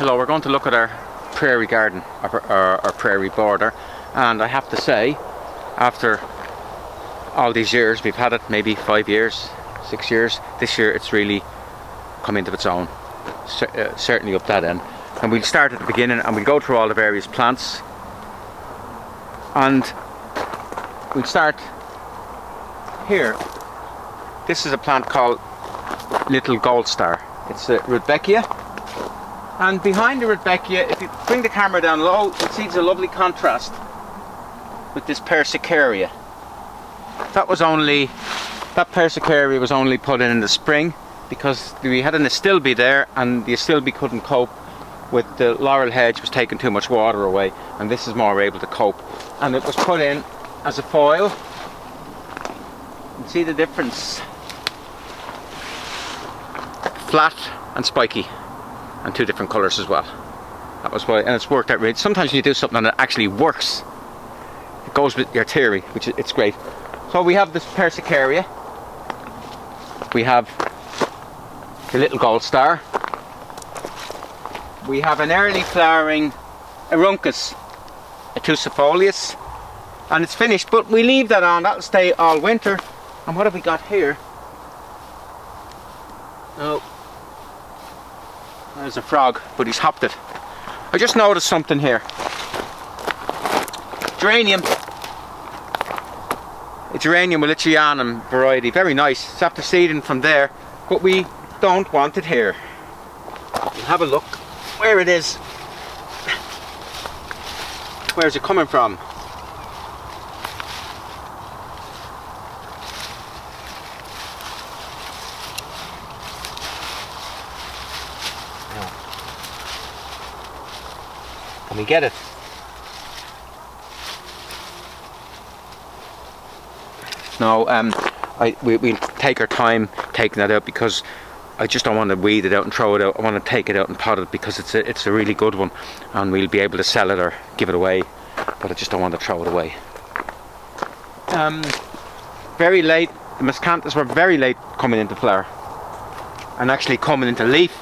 hello, we're going to look at our prairie garden, our prairie border, and I have to say, after all these years, we've had it maybe 5 years, 6 years, this year it's really come into its own, certainly up that end. And we'll start at the beginning and we'll go through all the various plants, and we'll start here. This is a plant called Little Gold Star. It's a Rudbeckia, and behind the Rudbeckia, if you bring the camera down low, you see it's a lovely contrast with this Persicaria. That Persicaria was only put in the spring because we had an Astilbe there, and the Astilbe couldn't cope with the laurel hedge, was taking too much water away, and this is more able to cope. And it was put in as a foil. You can see the difference. Flat and spiky, and two different colours as well. That was why, and it's worked out really. Sometimes when you do something and it actually works, it goes with your theory, which is, it's great. So we have this Persicaria, we have the Little Gold Star, we have an early flowering Aruncus, aethusifolius, and it's finished, but we leave that on, that'll stay all winter. And what have we got here? Oh, there's a frog, but he's hopped it. I just noticed something here. Geranium. A Geranium wallichianum variety, very nice. It's after seeding from there, but we don't want it here. We'll have a look where it is. Where's it coming from? Can we get it? No, we'll take our time taking that out, because I just don't want to weed it out and throw it out. I want to take it out and pot it, because it's a really good one, and we'll be able to sell it or give it away, but I just don't want to throw it away. Very late, the Miscanthus were very late coming into flower and actually coming into leaf,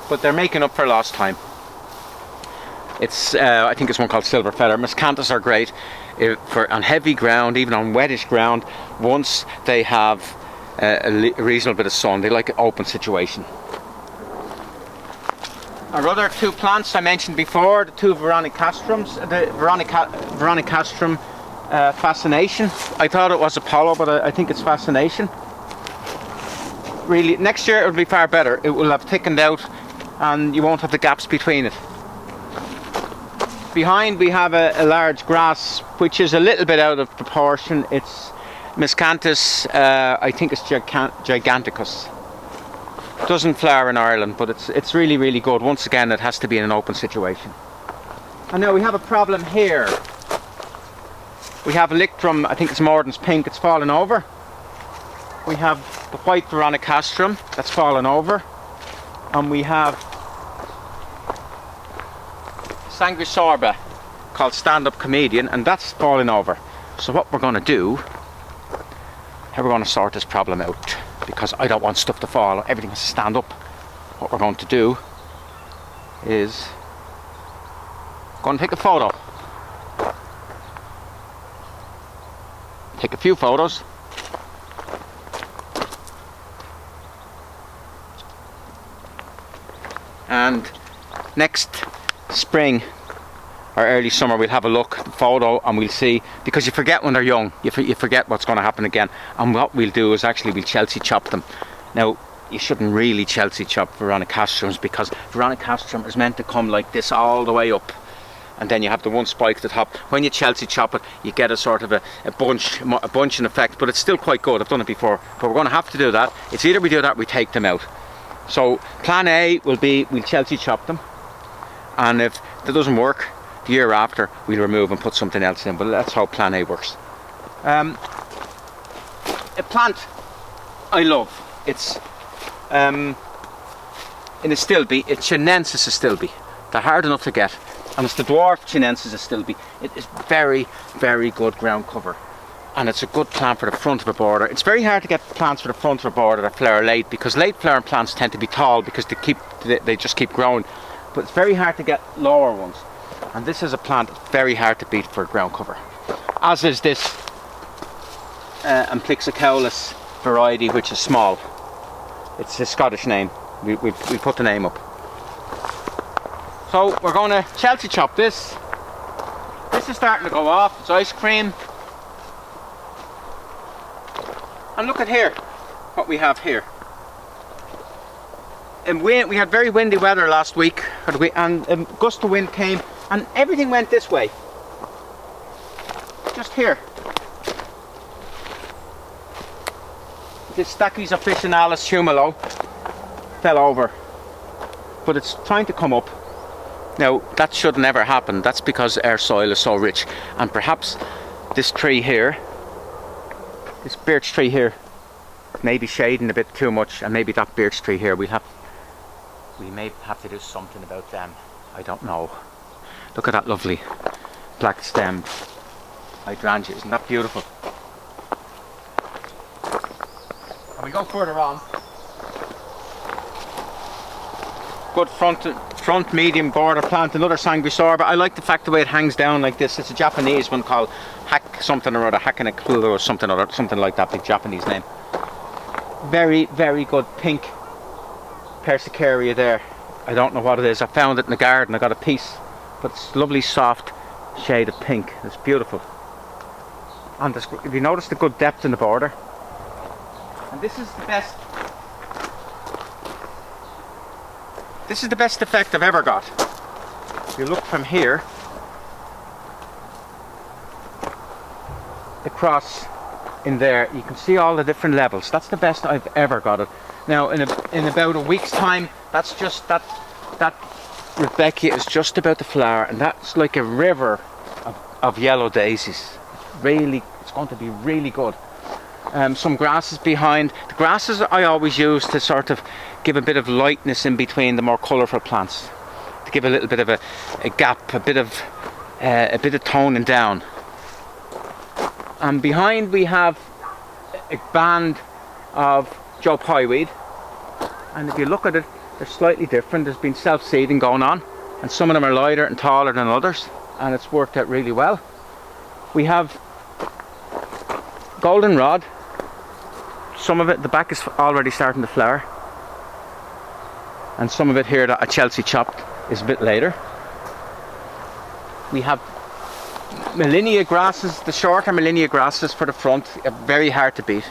but they're making up for lost time. It's I think it's one called Silberfeder. Miscanthus are great on heavy ground, even on wettish ground. Once they have a reasonable bit of sun, they like an open situation. Our other two plants I mentioned before, the two Veronicastrums, the Veronicastrum Fascination. I thought it was Apollo, but I think it's Fascination. Really, next year it will be far better. It will have thickened out and you won't have the gaps between it. Behind we have a large grass which is a little bit out of proportion. It's Miscanthus, I think it's giganteus. Doesn't flower in Ireland, but it's really, really good. Once again, it has to be in an open situation. And now we have a problem here. We have Lythrum, I think it's Morden Pink, it's fallen over. We have the white Veronicastrum that's fallen over. And we have Sanguisorba called Stand-Up Comedian, and that's falling over. So what we're going to do, how we're going to sort this problem out, because I don't want stuff to fall, everything has to stand up. What we're going to do is going to take a photo, take a few photos, and next spring or early summer we'll have a look at the photo and we'll see, because you forget when they're young, you forget what's going to happen again. And what we'll do is actually we'll Chelsea chop them. Now you shouldn't really Chelsea chop Veronicastrums, because Veronicastrum is meant to come like this all the way up, and then you have the one spike at the top. When you Chelsea chop it, you get a sort of a bunching effect, but it's still quite good. I've done it before, but we're going to have to do that. It's either we do that or we take them out. So plan A will be we'll Chelsea chop them, and if that doesn't work, the year after we'll remove and put something else in. But that's how plan A works. A plant I love, it's in Astilbe, it's sinensis Astilbe. They're hard enough to get, and it's the dwarf sinensis Astilbe. It is very, very good ground cover, and it's a good plant for the front of a border. It's very hard to get plants for the front of a border that flower late, because late flowering plants tend to be tall because they just keep growing. but it's very hard to get lower ones. And this is a plant that's very hard to beat for ground cover. As is this amplexicaulis variety, which is small. It's a Scottish name. We put the name up. So we're going to Chelsea chop this. This is starting to go off. It's ice cream. And look at here, what we have here. And we had very windy weather last week, and a gust of wind came, and everything went this way. Just here. This Stachys officinalis humolo fell over, but it's trying to come up. Now that should never happen. That's because our soil is so rich, and perhaps this tree here, this birch tree here, may be shading a bit too much, and maybe that birch tree here, we may have to do something about them. I don't know. Look at that lovely black stemmed hydrangea. Isn't that beautiful? And we go further on. Good front medium border plant, another sanguisorba. I like the fact the way it hangs down like this. It's a Japanese one called Hack something or other, Hakanakula or something like that, big Japanese name. Very, very good pink Persicaria there. I don't know what it is. I found it in the garden. I got a piece, but it's a lovely soft shade of pink. It's beautiful. And if you notice the good depth in the border, and this is the best. This is the best effect I've ever got. If you look from here across in there, you can see all the different levels. That's the best I've ever got it. Now in about a week's time, that's just that Rudbeckia is just about to flower, and that's like a river of yellow daisies. It's going to be really good. Some grasses behind. The grasses I always use to sort of give a bit of lightness in between the more colourful plants, to give a little bit of a gap, a bit of toning down. And behind we have a band of Pye Weed, and if you look at it, they're slightly different. There's been self-seeding going on, and some of them are lighter and taller than others, and it's worked out really well. We have goldenrod. Some of it, the back is already starting to flower, and some of it here that I Chelsea chopped is a bit later. We have Molinia grasses, the shorter Molinia grasses for the front, very hard to beat.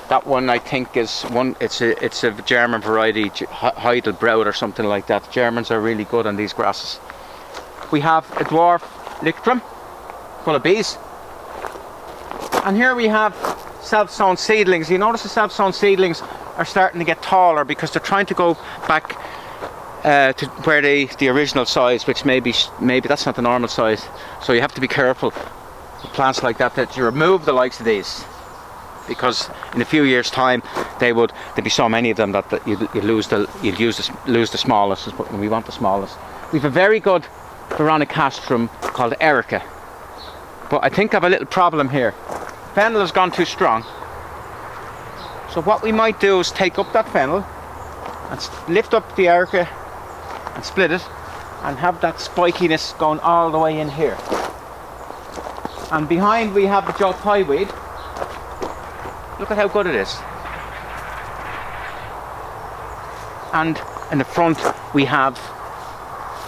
That one I think is one. It's a German variety, Heidebraut or something like that. Germans are really good on these grasses. We have a dwarf Lythrum, full of bees, and here we have self-sown seedlings. You notice the self-sown seedlings are starting to get taller because they're trying to go back to where the original size, which maybe that's not the normal size. So you have to be careful with plants like that you remove the likes of these, because in a few years' time there'd be so many of them that you'd lose the smallest. But we want the smallest. We've a very good Veronicastrum called Erica, but I think I have a little problem here. Fennel has gone too strong. So what we might do is take up that fennel and lift up the Erica and split it, and have that spikiness going all the way in here. And behind we have the Pye Weed. Look at how good it is. And in the front we have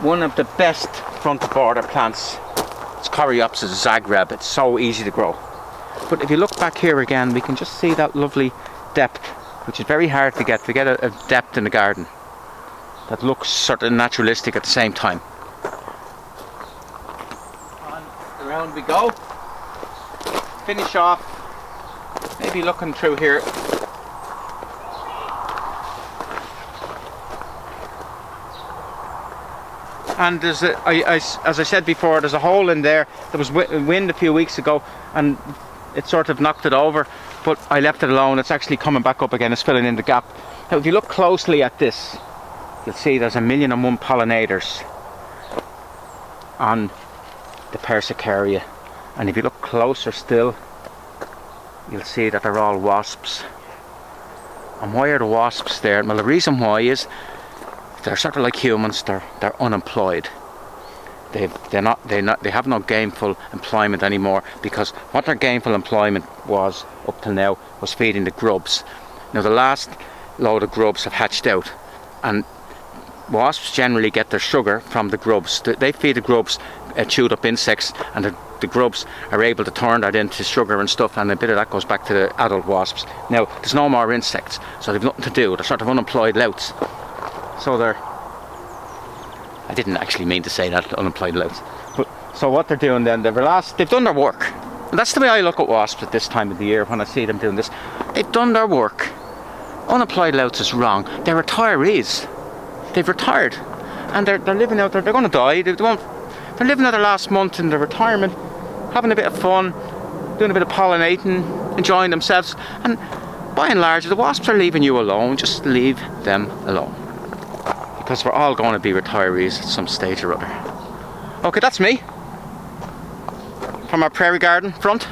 one of the best front border plants. It's Coreopsis Zagreb. It's so easy to grow. But if you look back here again, we can just see that lovely depth, which is very hard to get a depth in the garden that looks sort of naturalistic at the same time. And around we go. Finish off, maybe looking through here. And there's as I said before, there's a hole in there. There was wind a few weeks ago, and it sort of knocked it over, but I left it alone. It's actually coming back up again. It's filling in the gap. Now if you look closely at this, you'll see there's 1,000,001 pollinators on the Persicaria, and if you look closer still, you'll see that they're all wasps. And why are the wasps there? Well, the reason why is they're sort of like humans. They're unemployed. They have no gainful employment anymore, because what their gainful employment was up till now was feeding the grubs. Now the last load of grubs have hatched out, and wasps generally get their sugar from the grubs. They feed the grubs chewed up insects, and the grubs are able to turn that into sugar and stuff, and a bit of that goes back to the adult wasps. Now there's no more insects, so they've nothing to do. They're sort of unemployed louts. So I didn't actually mean to say that, unemployed louts. But so what they're doing then, they've done their work. And that's the way I look at wasps at this time of the year when I see them doing this. They've done their work. Unemployed louts is wrong. They're retirees. They've retired, and they're living out there. They're going to die. They're living out their last month in their retirement, having a bit of fun, doing a bit of pollinating, enjoying themselves. And by and large, the wasps are leaving you alone. Just leave them alone, because we're all going to be retirees at some stage or other. Okay, that's me from our prairie garden front.